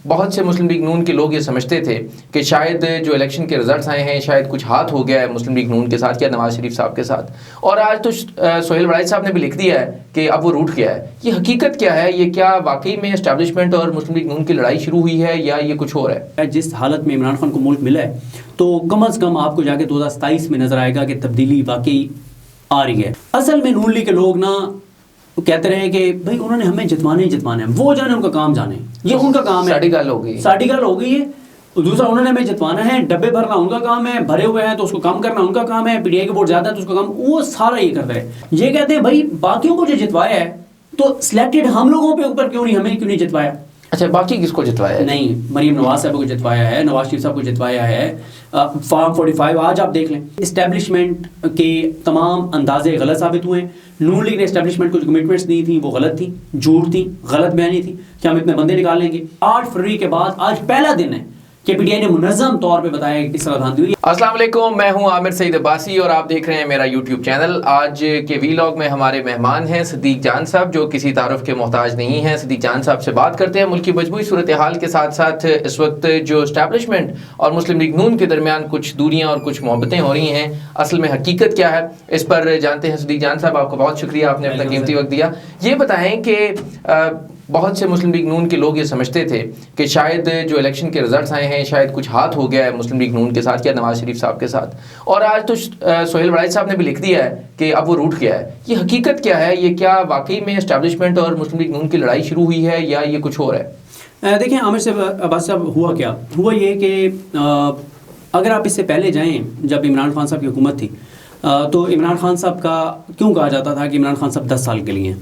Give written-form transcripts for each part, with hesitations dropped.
بہت سے مسلم لیگ نون کے لوگ یہ سمجھتے تھے کہ شاید جو الیکشن کے رزلٹس آئے ہیں شاید کچھ ہاتھ ہو گیا ہے مسلم لیگ نون کے ساتھ یا نواز شریف صاحب کے ساتھ، اور آج تو سہیل وڑائی صاحب نے بھی لکھ دیا ہے کہ اب وہ روٹ گیا ہے. یہ حقیقت کیا ہے؟ یہ کیا واقعی میں اسٹیبلشمنٹ اور مسلم لیگ نون کی لڑائی شروع ہوئی ہے یا یہ کچھ اور ہے؟ جس حالت میں عمران خان کو ملک ملا ہے تو کم از کم آپ کو جا کے 2027 میں نظر آئے گا کہ تبدیلی واقعی آ رہی ہے. اصل میں نون لیگ کے لوگ نا کہتے رہے کہ بھائی انہوں نے ہمیں جتوانا ہی جتوانا ہے، وہ جانے ان کا کام جانے، یہ ان کا کام ہے. ساڑھی گل ہو گئی ہے. دوسرا انہوں نے ہمیں جتوانا ہے، ڈبے بھرنا ان کا کام ہے، بھرے ہوئے ہیں تو اس کو کم کرنا ان کا کام ہے، پی ٹی آئی کے ووٹ زیادہ ہے تو اس کا کام، وہ سارا یہ کرتا ہے. یہ کہتے ہیں بھائی باقیوں کو جو جتوایا ہے تو سلیکٹڈ ہم لوگوں پہ اوپر کیوں نہیں، ہمیں کیوں نہیں جتوایا؟ اچھا باقی کس کو جتوایا ہے؟ نہیں، مریم نواز صاحب کو جتوایا ہے، نواز شریف صاحب کو جتوایا ہے. فارم 45 آج آپ دیکھ لیں، اسٹیبلشمنٹ کے تمام اندازے غلط ثابت ہوئے ہیں. نون لیگ نے اسٹیبلشمنٹ کو جو کمٹمنٹس دی تھیں وہ غلط تھیں، جھوٹ تھیں، غلط بیانی تھی کہ ہم اتنے بندے نکال لیں گے. 8 فروری کے بعد آج پہلا دن ہے کہ پی ٹی آئی نے منظم طور پہ بتایا کہ کس طرح دھاندلی ہوئی. السلام علیکم، میں ہوں عامر سعید عباسی اور آپ دیکھ رہے ہیں میرا یوٹیوب چینل. آج کے ویلاگ میں ہمارے مہمان ہیں صدیق جان صاحب جو کسی تعارف کے محتاج نہیں ہیں. صدیق جان صاحب سے بات کرتے ہیں ملک کی مجموعی صورتحال کے ساتھ ساتھ اس وقت جو اسٹیبلشمنٹ اور مسلم لیگ نون کے درمیان کچھ دوریاں اور کچھ محبتیں ہو رہی ہیں، اصل میں حقیقت کیا ہے اس پر جانتے ہیں. صدیق جان صاحب آپ کو بہت شکریہ، آپ نے اپنا قیمتی وقت دیا. یہ بتائیں کہ بہت سے مسلم لیگ نون کے لوگ یہ سمجھتے تھے کہ شاید جو الیکشن کے رزلٹس آئے ہیں شاید کچھ ہاتھ ہو گیا ہے مسلم لیگ نون کے ساتھ یا نواز شریف صاحب کے ساتھ، اور آج تو سہیل وڑائی صاحب نے بھی لکھ دیا ہے کہ اب وہ روٹ گیا ہے. یہ حقیقت کیا ہے؟ یہ کیا واقعی میں اسٹیبلشمنٹ اور مسلم لیگ نون کی لڑائی شروع ہوئی ہے یا یہ کچھ اور ہے؟ دیکھیں عامر صاحب، عباس صاحب، ہوا یہ کہ اگر آپ اس سے پہلے جائیں جب عمران خان صاحب کی حکومت تھی تو عمران خان صاحب کا کیوں کہا جاتا تھا کہ عمران خان صاحب 10 سال کے لیے ہیں؟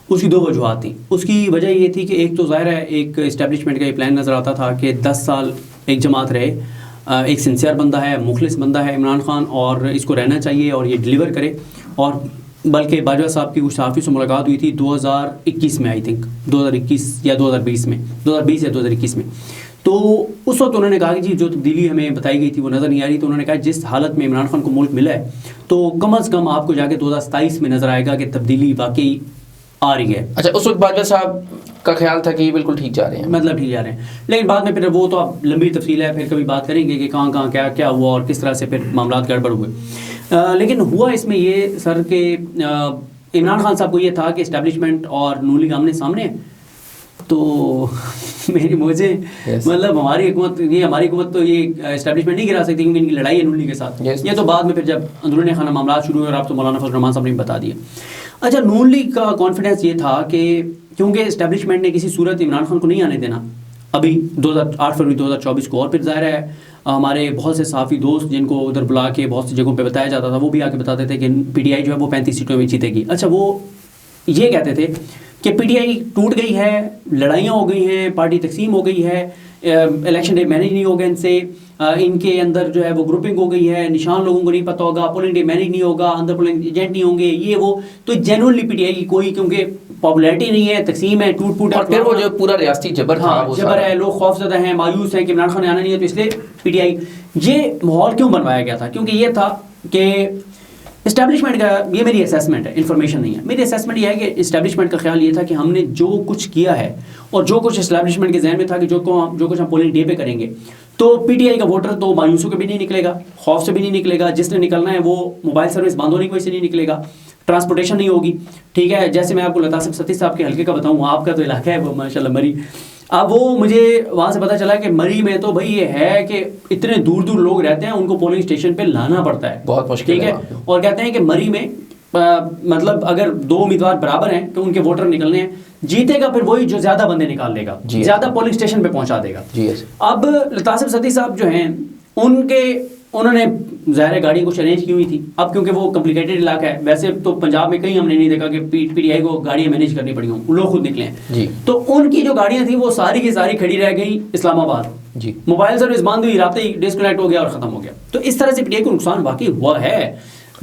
اس کی 2 وجوہات تھیں. اس کی وجہ یہ تھی کہ ایک تو ظاہر ہے ایک اسٹیبلشمنٹ کا یہ پلان نظر آتا تھا کہ 10 سال ایک جماعت رہے، ایک سنسیئر بندہ ہے، مخلص بندہ ہے عمران خان، اور اس کو رہنا چاہیے اور یہ ڈلیور کرے. اور بلکہ باجوہ صاحب کی کچھ صحافی سے ملاقات ہوئی تھی 2021 میں، آئی تھنک 2021 یا 2020 میں، 2020 یا 2021 میں. تو اس وقت انہوں نے کہا کہ جی جو تبدیلی ہمیں بتائی گئی تھی وہ نظر نہیں آ رہی. تو انہوں نے کہا جس حالت میں عمران خان کو ملک ملا ہے تو کم از کم آپ کو جا کے 2027 میں نظر آئے گا کہ تبدیلی واقعی آ رہی ہے. اچھا اس وقت باجوہ صاحب کا خیال تھا کہ یہ بالکل ٹھیک جا رہے ہیں، مطلب ٹھیک جا رہے ہیں، لیکن بعد میں پھر وہ تو اب لمبی تفصیل ہے، پھر کبھی بات کریں گے کہ کہاں کیا کیا ہوا اور کس طرح سے پھر معاملات گڑبڑ ہوئے. لیکن ہوا اس میں یہ سر کہ عمران خان صاحب کو یہ تھا کہ اسٹیبلشمنٹ اور نون لیگ آمنے سامنے ہے تو مجھے مطلب ہماری حکومت تو یہ اسٹیبلشمنٹ نہیں گرا سکتی کیونکہ ان کی لڑائی ہے نون لیگ کے ساتھ. یہ تو بعد میں پھر جب اندرون خانہ معاملات شروع ہوئے اور آپ تو مولانا فضل الرحمان صاحب نے بتا دیا. اچھا نون لیگ کا کانفیڈنس یہ تھا کہ کیونکہ اسٹیبلشمنٹ نے کسی صورت عمران خان کو نہیں آنے دینا ابھی 8 فروری 2024 کو، اور پھر ظاہر ہے ہمارے بہت سے صحافی دوست جن کو ادھر بلا کے بہت سی جگہوں پہ بتایا جاتا تھا وہ بھی آ کے بتاتے تھے کہ پی ٹی آئی جو ہے وہ 35 سیٹوں میں جیتے گی. اچھا وہ یہ کہتے تھے کہ پی ٹی آئی ٹوٹ گئی ہے، لڑائیاں ہو گئی ہیں، پارٹی تقسیم ہو گئی ہے، الیکشن ڈے مینیج نہیں ہوگا ان سے، ان کے اندر جو ہے وہ گروپنگ ہو گئی ہے، نشان لوگوں کو نہیں پتہ ہوگا، پولنگ ڈے مینیج نہیں ہوگا، اندر پولنگ ایجنٹ نہیں ہوں گے، یہ وہ. تو جنرلی پی ٹی آئی کی کوئی کیونکہ پاپولیرٹی نہیں ہے، تقسیم ہے، ٹوٹ پھوٹ، اور پھر وہ جو پورا ریاستی جبر تھا، جبر ہے، لوگ خوف زدہ ہیں، مایوس ہیں کہ عمران خان نے آنا نہیں ہے. تو اس لیے پی ٹی آئی یہ ماحول کیوں بنوایا گیا تھا؟ کیونکہ یہ تھا کہ اسٹیبلشمنٹ کا، یہ میری اسیسمنٹ ہے، انفارمیشن نہیں ہے، میری اسیسمنٹ یہ ہے کہ اسٹیبلشمنٹ کا خیال یہ تھا کہ ہم نے جو کچھ کیا ہے اور جو کچھ اسٹیبلشمنٹ کے ذہن میں تھا کہ جو کچھ ہم پولنگ ڈے پہ کریں گے تو پی ٹی آئی کا ووٹر تو مایوسوں کے بھی نہیں نکلے گا، خوف سے بھی نہیں نکلے گا، جس نے نکلنا ہے وہ موبائل سروس بند ہونے کی وجہ سے نہیں نکلے گا، ٹرانسپورٹیشن نہیں ہوگی. ٹھیک ہے، جیسے میں آپ کو لطاسب ستی صاحب کے حلقے کا بتاؤں، آپ کا تو علاقہ ہے وہ ماشاء اللہ مری، اب وہ مجھے وہاں سے پتہ چلا کہ مری میں تو بھائی یہ ہے کہ اتنے دور دور لوگ رہتے ہیں، ان کو پولنگ اسٹیشن پہ لانا پڑتا ہے، بہت مشکل ہے. اور کہتے ہیں کہ مری میں مطلب اگر 2 امیدوار برابر ہیں تو ان کے ووٹر نکلنے ہیں، جیتے گا پھر وہی جو زیادہ بندے نکال لے گا، زیادہ پولنگ اسٹیشن پہ پہنچا دے گا. اب لطاسب ستی صاحب جو ہیں انہوں نے ظاہر گاڑی کچھ ارینج کی ہوئی تھی. اب کیونکہ وہ کمپلیکیٹڈ علاقہ ہے، ویسے تو پنجاب میں کہیں ہم نے نہیں دیکھا کہ پی ٹی آئی کو گاڑیاں مینیج کرنی پڑی ہوں، لوگ خود نکلے ہیں. تو ان کی جو گاڑیاں تھیں وہ ساری کی ساری کھڑی رہ گئی اسلام آباد، موبائل سروس بند ہوئی، رابطہ ڈسکنیکٹ ہو گیا اور ختم ہو گیا. تو اس طرح سے پی ٹی آئی کو نقصان واقعی ہوا ہے.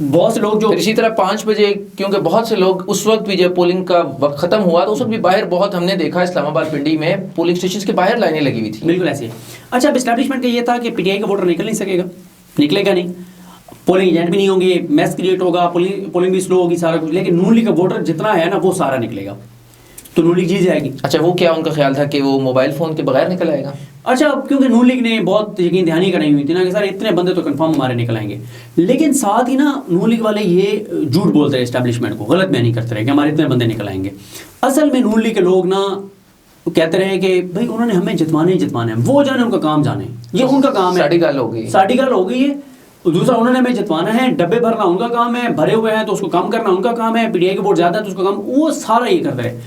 بہت سے لوگ جو اسی طرح 5 بجے کیونکہ بہت سے لوگ اس وقت بھی جب پولنگ کا وقت ختم ہوا تو اس وقت بھی باہر بہت ہم نے دیکھا اسلام آباد پنڈی میں پولنگ اسٹیشن کے باہر لائنیں لگی ہوئی تھیں. بالکل ایسے. اچھا اب اسٹیبلشمنٹ کا یہ تھا کہ پی ٹی آئی کا ووٹر نکل نہیں سکے گا، نکلے گا نہیں، پولنگ ایجنٹ بھی نہیں ہوں گے، میس کریٹ ہوگا، پولنگ بھی سلو ہوگی، سارا کچھ. لیکن نون لیگ کا ووٹر جتنا ہے نا وہ سارا نکلے گا. تو نون لیگ جیت جائے گی. اچھا وہ کیا ان کا خیال تھا کہ وہ موبائل فون کے بغیر نکل آئے گا؟ اچھا کیونکہ نون لیگ نے بہت یقین دہانی کرائی ہوئی تھی نا کہ سر اتنے بندے تو کنفرم ہمارے نکل آئیں گے، لیکن ساتھ ہی نا نون لیگ والے یہ جھوٹ بولتے رہے اسٹیبلشمنٹ کو، غلط بیانی کرتے رہے کہ ہمارے اتنے بندے نکل آئیں گے. اصل میں نون لیگ کے لوگ نا کہتے رہے کہ بھائی انہوں نے ہمیں جتوانے ہی جتوانے ہیں، وہ جانے ان کا کام جانے، یہ ان کا کام ہے. ساڑھی گل ہو گئی، ساڑھی گل ہو گئی ہے. دوسرا انہوں نے ہمیں جتوانا ہے، ڈبے بھرنا ان کا کام ہے، بھرے ہوئے ہیں تو اس کو کم کرنا ان کا کام ہے، پی ٹی آئی کے ووٹ زیادہ ہے تو اس کا کام، وہ سارا یہ کرتے رہے.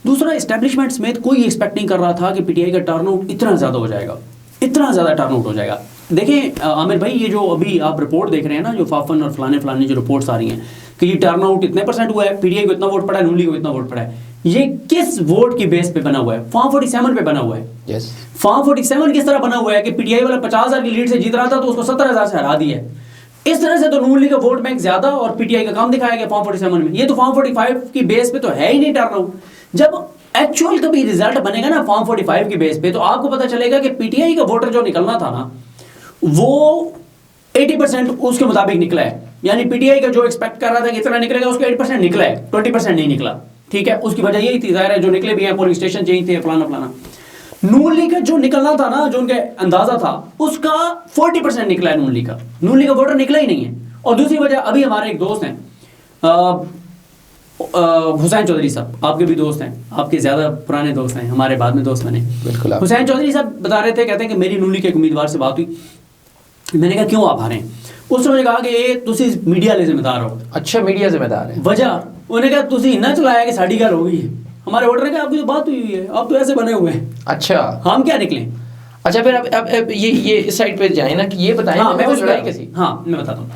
دوسرا اسٹیبلشمنٹ سمیت کوئی ایکسپیکٹ نہیں کر رہا تھا کہ پی ٹی آئی کا ٹرن آؤٹ اتنا زیادہ ہو جائے گا، اتنا زیادہ ٹرن آؤٹ ہو جائے گا. دیکھیں عامر بھائی یہ جو ابھی آپ رپورٹ دیکھ رہے ہیں نا، جو فافن اور فلانے جو رپورٹس آ رہی ہیں کہ یہ ٹرن آؤٹ اتنے پرسنٹ ہوا ہے، پی ٹی آئی کو اتنا ووٹ پڑا ہے، نون لیگ کو اتنا ووٹ پڑا ہے، یہ کس ووٹ کی بیس پہ بنا ہوا ہے؟ فارم 47 پہ بنا ہوا ہے. فارم 47 کس طرح بنا ہوا ہے کہ پی ٹی آئی والا 50,000 کی لیڈ سے جیت رہا تھا تو اس کو 70,000 سے ہرا دیا ہے. اس طرح سے تو نون لیگ کا ووٹ بینک زیادہ اور پی ٹی آئی کا کام دکھایا گیا فارم 47 میں. یہ تو فارم 45 کی بیس پہ تو ہے ہی نہیں ٹرن آؤٹ. جب ایکچوئل کبھی ریزلٹ بنے گا نا فارم 45 کی بیس پہ تو آپ کو پتہ چلے گا کہ پی ٹی آئی کا ووٹر جو نکلنا تھا نا وہ 80% اس کے مطابق نکلا ہے. یعنی پی ٹی آئی کا جو ایکسپیکٹ کر رہا تھا کہ اتنا نکلے گا اس کا 80% نکلا ہے، 20% نہیں نکلا. ٹھیک ہے، اس کی وجہ یہی تھی، ظاہر ہے جو نکلے بھی ہیں پولنگ اسٹیشن چینج تھے فلانا. نون لیگ کا جو نکلنا تھا نا، جو ان کا اندازہ تھا اس کا 40% نکلا ہے. نون لیگ کا ووٹر نکلا ہی نہیں ہے. اور دوسری وجہ ابھی ہمارے ایک دوست ہیں حسین چودھری صاحب، آپ کے بھی دوست ہیں، آپ کے زیادہ پرانے دوست ہیں، ہمارے بعد میں دوست بنے. بالکل. حسین چودھری صاحب بتا رہے تھے، کہتے ہیں کہ میری نون لیگ کے ایک امیدوار سے بات ہوئی. میں نے کہا کیوں آپ ہارے ہیں؟ اس نے مجھے کہا کہ یہ تسی میڈیا لے ذمہ دار ہو. اچھا میڈیا ذمہ دار ہے؟ وجہ انہوں نے کہا تسی نہ چلایا کہ ساڑھی گل ہو گئی ہے. ہمارے ووٹر نے کہا آپ کی تو بات ہوئی ہے، آپ تو ایسے بنے ہوئے ہیں. اچھا ہم کیا نکلیں؟ اچھا پھر اب یہ اس سائڈ پہ جائیں نا کہ یہ بتائیں. ہاں میں بتاتا ہوں.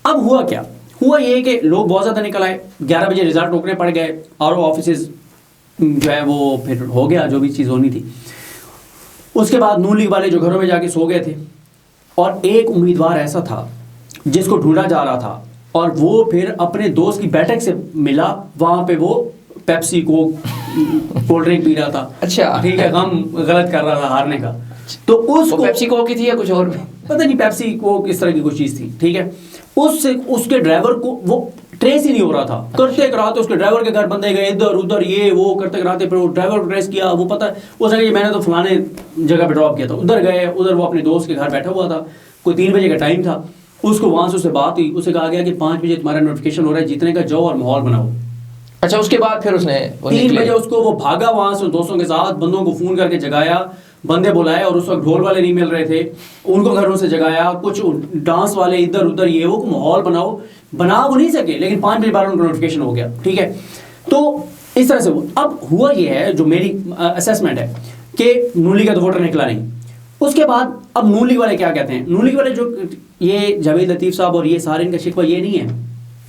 اب ہوا کیا؟ ہوا یہ کہ لوگ بہت زیادہ نکل آئے، 11 بجے رزلٹ روکنے پڑ گئے، آر او آفیسز جو ہے وہ پھر ہو گیا جو بھی چیز ہونی تھی. اس کے بعد نون لیگ والے جو گھروں میں جا کے سو گئے تھے، اور ایک امیدوار ایسا تھا جس کو ڈھونڈا جا رہا تھا، اور وہ پھر اپنے دوست کی بیٹھک سے ملا، وہاں پہ وہ پیپسی کو کولڈ ڈرنک پی رہا تھا. اچھا ٹھیک ہے، غم غلط کر رہا تھا ہارنے کا. تو اس کو پیپسی کوک کی تھی یا کچھ اور پتہ نہیں، پیپسی کوک اس طرح کی کوئی چیز تھی. ٹھیک ہے، اس کے ڈرائیور کو وہ ٹریس ہی نہیں ہو رہا تھا. کرتے کراتے اس کے ڈرائیور کے گھر بندے گئے، ادھر ادھر یہ وہ کرتے کراتے، پھر وہ ڈرائیور کو ٹریس کیا. وہ پتہ اس نے کہ میں نے تو فلانے جگہ پہ ڈراپ کیا تھا. ادھر گئے، ادھر وہ اپنے دوست کے گھر بیٹھا ہوا تھا، کوئی 3 بجے کا ٹائم تھا. اس کو وہاں سے اس سے بات ہوئی، اسے کہا گیا کہ 5 بجے تمہارا نوٹیفکیشن ہو رہا ہے جیتنے کا، جاؤ اور ماحول بناؤ. اچھا اس کے بعد پھر اس نے 3 بجے اس کو وہ بھاگا وہاں سے دوستوں کے ساتھ، بندوں کو فون کر کے جگایا، بندے بلائے، اور اس وقت ڈھول والے نہیں مل رہے تھے، ان کو گھروں سے جگایا، کچھ ڈانس والے ادھر ادھر، یہ وہ ماحول بنا وہ نہیں سکے، لیکن 5 بجے بعد ان کا نوٹیفکیشن ہو گیا. ٹھیک ہے، تو اس طرح سے اب ہوا یہ ہے، جو میری اسیسمنٹ ہے کہ نون لیگ کا تو ووٹر نکلا نہیں. اس کے بعد اب نون لیگ والے کیا کہتے ہیں؟ نون لیگ والے جو یہ جاوید لطیف صاحب اور یہ سارے، ان کا شکوہ یہ نہیں ہے،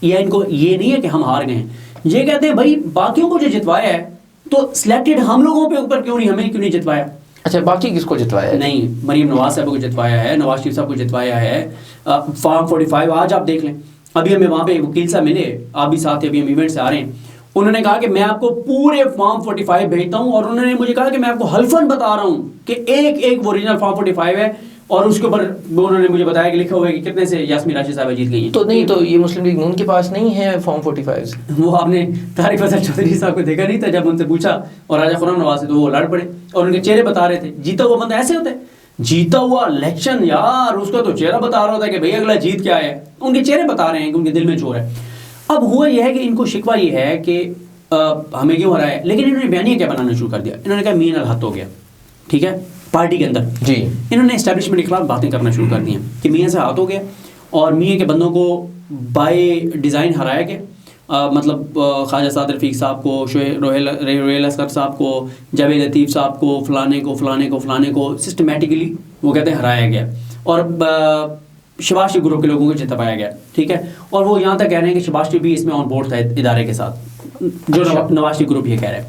یا ان کو یہ نہیں ہے کہ ہم ہار گئے ہیں. یہ کہتے ہیں بھائی باقیوں کو جو جتوایا ہے تو سلیکٹڈ ہم لوگوں پہ اوپر کیوں نہیں، ہمیں کیوں نہیں جتوایا؟ اچھا باقی کس کو جتوایا ہے؟ نہیں، مریم نواز صاحب کو جتوایا ہے، نواز شریف صاحب کو جتوایا ہے. فارم 45 آج آپ دیکھ لیں، ابھی ہمیں وہاں پہ وکیل صاحب ملے، آپ بھی ساتھ، ابھی ہم ایونٹ سے آ رہے ہیں. انہوں نے کہا کہ میں آپ کو پورے فارم 45 بھیجتا ہوں، اور انہوں نے مجھے کہا کہ میں آپ کو حلفاً بتا رہا ہوں کہ ایک اوریجنل فارم 45 ہے، اور اس کے اوپر انہوں نے مجھے بتایا کہ لکھا ہوا ہے کہ کتنے سے یاسمین راشد صاحبہ جیت گئی ہیں. تو نہیں، تو یہ مسلم لیگ نون کے پاس نہیں ہے فارم 45؟ وہ آپ نے طارق فیصل چودھری صاحب کو دیکھا نہیں تھا جب ان سے پوچھا، اور راجہ خرم نواز سے، تو وہ لڑ پڑے اور ان کے چہرے بتا رہے تھے. جیتا ہوا بندہ ایسے ہوتا ہے، جیتا ہوا الیکشن یار، اس کا تو چہرہ بتا رہا ہوتا ہے کہ بھئی اگلا جیت کیا ہے. ان کے چہرے بتا رہے ہیں کہ ان کے دل میں چور ہے. اب ہوا یہ ہے کہ ان کو شکوہ یہ ہے کہ ہمیں کیوں ہو رہا ہے، لیکن انہوں نے بیانیہ کیا بنانا شروع کر دیا. انہوں نے کہا مین الحد ہو گیا. ٹھیک ہے، پارٹی کے اندر جی انہوں نے اسٹیبلشمنٹ کے خلاف باتیں کرنا شروع کر دی ہیں کہ میاں سے ہاتھ ہو گیا، اور میاں کے بندوں کو بائی ڈیزائن ہرایا گیا. مطلب خواجہ سعد رفیق صاحب کو، روہیل اسکر صاحب کو، جاوید لطیف صاحب کو، فلانے کو سسٹمیٹکلی وہ کہتے ہیں ہرایا گیا، اور شباز شریف گروپ کے لوگوں کو جتوایا گیا. ٹھیک ہے، اور وہ یہاں تک کہہ رہے ہیں کہ شباز شریف بھی اس میں آن بورڈ تھا ادارے کے ساتھ، جو نواز شریف گروپ یہ کہہ رہا ہے.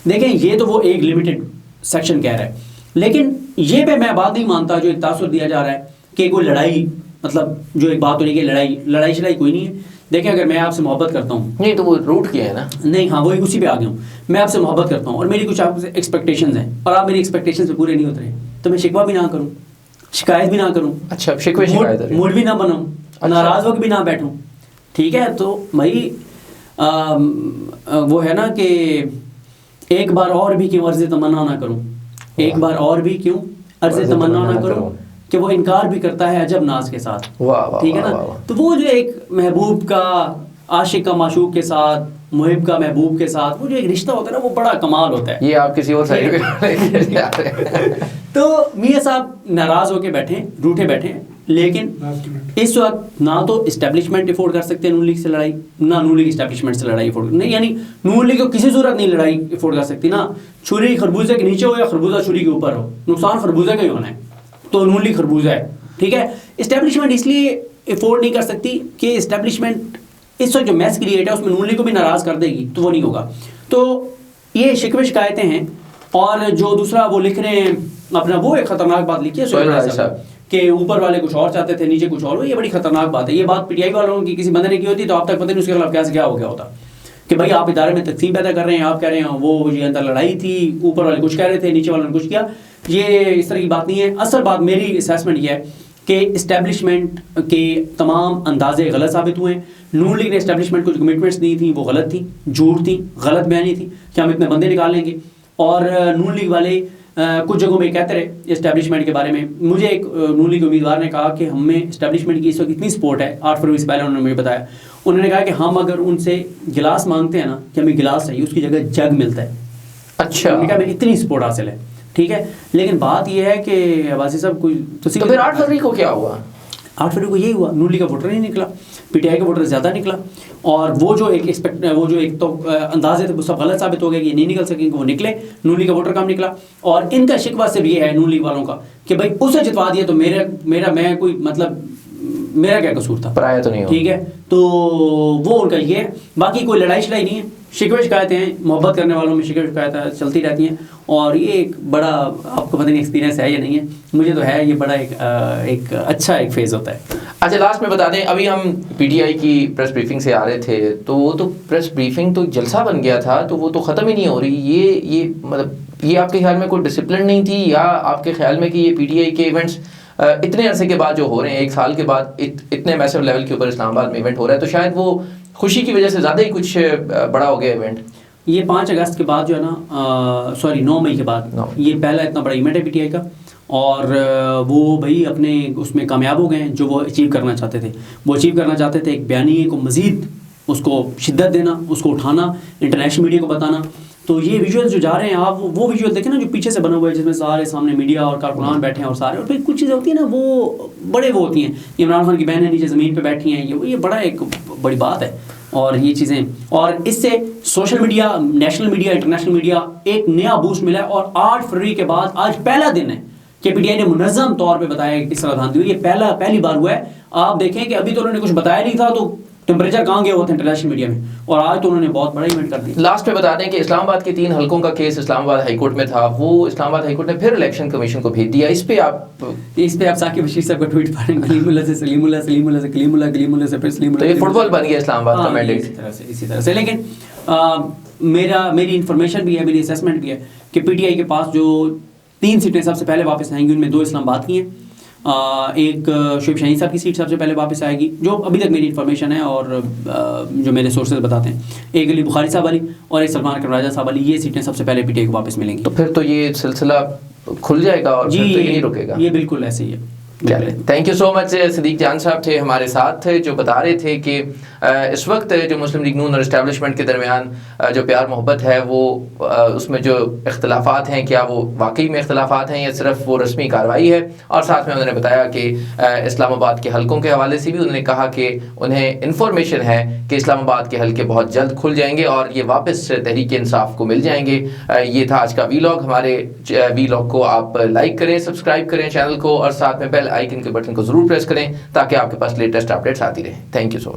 دیکھیں یہ تو وہ ایک لمیٹڈ سیکشن کہہ رہا ہے، لیکن یہ پہ میں بات نہیں مانتا جو ایک تاثر دیا جا رہا ہے کہ کوئی لڑائی، مطلب جو ایک بات ہو رہی ہے کہ لڑائی شڑائی کوئی نہیں ہے. دیکھیں اگر میں آپ سے محبت کرتا ہوں، نہیں تو وہ روٹ کیا ہے نا، نہیں ہاں وہی اسی پہ آ گیا ہوں، میں آپ سے محبت کرتا ہوں اور میری کچھ آپ سے ایکسپیکٹیشنز ہیں، اور آپ میری ایکسپیکٹیشنز پہ پورے نہیں ہوتے ہیں، تو میں شکوہ بھی نہ کروں، شکایت بھی نہ کروں. اچھا شکایت موڈ بھی نہ بناؤں، ناراض ہو کے بھی نہ بیٹھوں. ٹھیک ہے، تو بھائی وہ ہے نا کہ ایک بار اور بھی کیوں عرض تمنا نہ کروں، ایک بار اور بھی کیوں عرض تمنا نہ کروں، کہ وہ انکار بھی کرتا ہے عجب ناز کے ساتھ. ٹھیک ہے نا. تو وہ جو ایک محبوب کا، عاشق کا معشوق کے ساتھ، محب کا محبوب کے ساتھ وہ جو ایک رشتہ ہوتا ہے نا، وہ بڑا کمال ہوتا ہے. یہ آپ کسی اور سائڈ پہ تو میاں صاحب ناراض ہو کے بیٹھے، روٹھے بیٹھے، لیکن اس وقت نہ تو اسٹیبلشمنٹ افورڈ کر سکتے نون لیگ سے لڑائی، نہ نون لیگ اسٹیبلشمنٹ سے لڑائی افورڈ نہیں، یعنی نون لیگ کو کسی صورت نہیں لڑائی افورڈ کر سکتی. نا چھری خربوزے کے نیچے ہو یا خربوزہ چھری کے اوپر ہو، نقصان خربوزے کا ہی ہونا ہے. تو نون لیگ خربوزہ ہے. ٹھیک ہے. اسٹیبلشمنٹ اس لیے افورڈ نہیں کر سکتی کہ اسٹیبلشمنٹ اس وقت جو میس کریٹ ہے اس میں نون لیگ کو بھی ناراض کر دے گی، تو وہ نہیں ہوگا. تو یہ شکوے شکایتیں ہیں. اور جو دوسرا وہ لکھ رہے ہیں اپنا، وہ ایک خطرناک بات لکھی ہے سہیل راج صاحب کہ اوپر والے کچھ اور چاہتے تھے، نیچے کچھ اور. یہ بڑی خطرناک بات ہے. یہ بات پی ٹی آئی والوں کی کسی بندے نے کی ہوتی تو آپ تک پتہ نہیں اس کے خلاف کیا سے کیا ہو گیا ہوتا کہ بھائی آپ ادارے میں تقسیم پیدا کر رہے ہیں، آپ کہہ رہے ہیں وہ یہ اندر لڑائی تھی، اوپر والے کچھ کہہ رہے تھے، نیچے والوں نے کچھ کیا. یہ اس طرح کی بات نہیں ہے. اصل بات میری اسیسمنٹ یہ ہے کہ اسٹیبلشمنٹ کے تمام اندازے غلط ثابت ہوئے ہیں. نون لیگ نے اسٹیبلشمنٹ کو جو کمٹمنٹس دی تھیں وہ غلط تھیں، جھوٹ تھیں، غلط بیانی تھی کہ ہم اتنے بندے نکال لیں گے. اور نون لیگ والے کچھ جگہوں میں کہتے رہے اسٹیبلشمنٹ کے بارے میں. مجھے ایک نون لیگ امیدوار نے کہا کہ ہم میں اسٹیبلشمنٹ کی اس وقت اتنی سپورٹ ہے، 8 فروری سے پہلے انہوں نے مجھے بتایا، انہوں نے کہا کہ ہم اگر ان سے گلاس مانگتے ہیں نا کہ ہمیں گلاس چاہیے، اس کی جگہ جگ ملتا ہے. اچھا. انہوں نے کہا ہمیں اتنی سپورٹ حاصل ہے. ٹھیک ہے. لیکن بات یہ ہے کہ واسی صاحب کوئی تو پھر 8 فروری کو کیا ہوا؟ 8 فروری کو یہی ہوا، نون لیگ کا ووٹر نہیں نکلا، پی ٹی آئی کا ووٹر زیادہ نکلا. اور وہ جو ایک تو اندازے تھے وہ سب غلط ثابت ہو گئے کہ یہ نہیں نکل سکیں گے، وہ نکلے. نون لیگ کا ووٹر کم نکلا. اور ان کا شکوہ صرف یہ ہے نون لیگ والوں کا کہ بھائی اسے جتوا دیا تو میں کوئی مطلب میرا کیا قصور تھا، پرایا تو نہیں ہو. ٹھیک ہے. تو وہ ان کا یہ ہے. باقی کوئی لڑائی شڑائی نہیں ہے. شکوے شکایتیں ہیں، محبت کرنے والوں میں شکوے شکایتیں چلتی رہتی ہیں. اور یہ ایک بڑا، آپ کو پتہ نہیں ایکسپیرینس ہے یا نہیں ہے، مجھے تو ہے، یہ بڑا ایک اچھا ایک فیز ہوتا ہے. اچھا لاسٹ میں بتا دیں، ابھی ہم پی ٹی آئی کی پریس بریفنگ سے آ رہے تھے تو وہ تو پریس بریفنگ تو جلسہ بن گیا تھا، تو وہ تو ختم ہی نہیں ہو رہی. یہ مطلب یہ آپ کے خیال میں کوئی ڈسپلن نہیں تھی، یا آپ کے خیال میں کہ یہ پی ٹی آئی کے ایونٹس اتنے عرصے کے بعد جو ہو رہے ہیں، 1 سال کے بعد اتنے میسو لیول کے اوپر اسلام آباد میں ایونٹ ہو رہا ہے، تو شاید وہ خوشی کی وجہ سے زیادہ ہی کچھ بڑا ہو گیا ایونٹ؟ یہ 5 اگست کے بعد جو ہے نا، 9 مئی کے بعد یہ پہلا اتنا بڑا ایونٹ ہے پی ٹی آئی کا. اور وہ بھائی اپنے اس میں کامیاب ہو گئے ہیں. جو وہ اچیو کرنا چاہتے تھے وہ اچیو کرنا چاہتے تھے، ایک بیانیے کو مزید اس کو شدت دینا، اس کو اٹھانا، انٹرنیشنل میڈیا کو بتانا. تو یہ ویژول جو جا رہے ہیں آپ، وہ ویژول دیکھیں نا جو پیچھے سے بنا ہوا ہے، جس میں سارے سامنے میڈیا اور کارکنان بیٹھے ہیں اور سارے، اور پھر کچھ چیزیں ہوتی ہیں نا وہ بڑے وہ ہوتی ہیں. عمران خان کی بہنیں نیچے زمین پہ بیٹھی ہیں، یہ بڑا ایک بڑی بات ہے. اور یہ چیزیں، اور اس سے social media, national media, international media ایک نیا بوسٹ ملا ہے. اور 8 فروری کے بعد آج پہلا دن ہے کہ پی ٹی آئی نے منظم طور پہ بتایا کہ کس طرح دھاندلی ہوئی. یہ پہلی بار ہوا ہے. آپ دیکھیں کہ ابھی تو انہوں نے کچھ بتایا نہیں تھا تو ٹیمپریچر کہاں گیا ہوتا ہے انٹرنیشنل میڈیا میں، اور آج تو انہوں نے بہت بڑا ایونٹ کر دیا. لاسٹ میں بتا دیں کہ اسلام آباد کے 3 حلقوں کا کیس اسلام آباد ہائی کورٹ میں تھا، وہ اسلام آباد ہائی کورٹ نے پھر الیکشن کمیشن کو بھیج دیا. اس پہ آپ ثاقب بشیر صاحب کا ٹویٹ پڑھیں، کلیم اللہ سے سلیم اللہ، سلیم اللہ سے کلیم اللہ، کلیم اللہ سے پھر سلیم اللہ. تو یہ فٹ بال بن گیا اسلام آباد کا مینڈیٹ. اسی طرح سے. لیکن میری انفارمیشن بھی ہے، میری اسیسمنٹ بھی ہے کہ پی ٹی آئی کے پاس جو 3 سیٹیں سب سے پہلے واپس آئیں گی، ان میں 2 اسلام آباد کی ہیں. ایک شعیب شاہین صاحب کی سیٹ سب سے پہلے واپس آئے گی، جو ابھی تک میری انفارمیشن ہے اور جو میرے سورسز بتاتے ہیں. ایک علی بخاری صاحب والی اور ایک سلمان اکرم راجہ صاحب والی، یہ سیٹیں سب سے پہلے پی ٹی آئی کو واپس ملیں گی. تو پھر تو یہ سلسلہ کھل جائے گا اور پھر تو یہ نہیں رکے گا. یہ بالکل ایسے ہی ہے. تھینک یو سو مچ. صدیق جان صاحب تھے ہمارے ساتھ، جو بتا رہے تھے کہ اس وقت جو مسلم لیگ نون اور اسٹیبلشمنٹ کے درمیان جو پیار محبت ہے، وہ اس میں جو اختلافات ہیں، کیا وہ واقعی میں اختلافات ہیں یا صرف وہ رسمی کارروائی ہے. اور ساتھ میں انہوں نے بتایا کہ اسلام آباد کے حلقوں کے حوالے سے بھی انہوں نے کہا کہ انہیں انفارمیشن ہے کہ اسلام آباد کے حلقے بہت جلد کھل جائیں گے اور یہ واپس تحریک انصاف کو مل جائیں گے. یہ تھا آج کا وی لاگ. ہمارے وی لاگ کو آپ لائک کریں، سبسکرائب کریں چینل کو، اور ساتھ میں بیل آئیکن کے بٹن کو ضرور پریس کریں تاکہ آپ کے پاس لیٹسٹ اپڈیٹس آتی رہیں. Thank you so much.